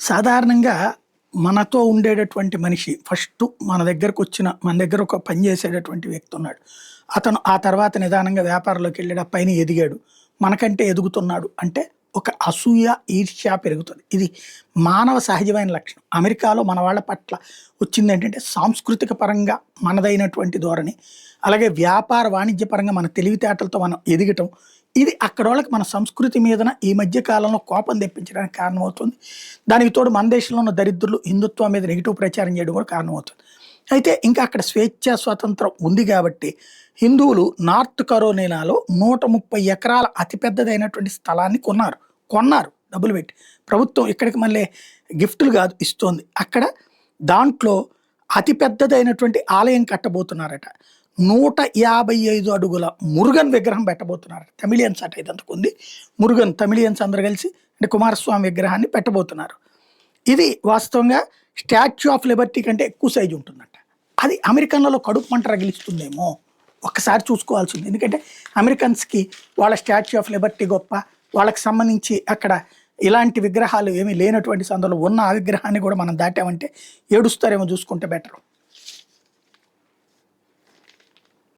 సాధారణంగా మనతో ఉండేటటువంటి మనిషి ఫస్ట్ మన దగ్గర ఒక పని చేసేటటువంటి వ్యక్తి ఉన్నాడు. అతను ఆ తర్వాత నిదానంగా వ్యాపారంలోకి వెళ్ళాడు. ఆ పైన ఎదిగాడు. మనకంటే ఎదుగుతున్నాడు అంటే ఒక అసూయ, ఈర్ష్య పెరుగుతుంది. ఇది మానవ సహజమైన లక్షణం. అమెరికాలో మన వాళ్ళ పట్ల వచ్చిందేంటంటే సాంస్కృతిక పరంగా మనదైనటువంటి ధోరణి. అలాగే వ్యాపార, వాణిజ్య పరంగా మన తెలివితేటలతో మనం ఎదగటం. ఇది అక్కడోళ్ళకి మన సంస్కృతి మీదన ఈ మధ్య కాలంలో కోపం తెప్పించడానికి కారణమవుతుంది. దానికి తోడు మన దేశంలో ఉన్న దరిద్రులు హిందుత్వం మీద నెగిటివ్ ప్రచారం చేయడం కూడా కారణమవుతుంది. అయితే ఇంకా అక్కడ స్వేచ్ఛ, స్వాతంత్రం ఉంది కాబట్టి హిందువులు నార్త్ కరోలినాలో 130 ఎకరాల అతిపెద్దదైనటువంటి స్థలాన్ని కొన్నారు డబ్బులు పెట్టి. ప్రభుత్వం ఇక్కడికి మళ్ళీ గిఫ్టులు కాదు ఇస్తోంది. అక్కడ దాంట్లో అతిపెద్దదైనటువంటి ఆలయం కట్టబోతున్నారట. 155 అడుగుల మురుగన్ విగ్రహం పెట్టబోతున్నారు. తమిళియన్స్ అట ఇదంతకు ఉంది. మురుగన్ తమిళియన్స్ అందరు కలిసి అంటే కుమారస్వామి విగ్రహాన్ని పెట్టబోతున్నారు. ఇది వాస్తవంగా స్టాచ్యూ ఆఫ్ లిబర్టీ కంటే ఎక్కువ సైజు ఉంటుందంట. అది అమెరికన్లలో కడుపు మంట రగిలిస్తుందేమో ఒక్కసారి చూసుకోవాల్సింది. ఎందుకంటే అమెరికన్స్కి వాళ్ళ స్టాచ్యూ ఆఫ్ లిబర్టీ గొప్ప, వాళ్ళకి సంబంధించి అక్కడ ఇలాంటి విగ్రహాలు ఏమీ లేనటువంటి సందర్భంలో ఉన్న ఆ విగ్రహాన్ని కూడా మనం దాటామంటే ఏడుస్తారేమో, చూసుకుంటే బెటరు.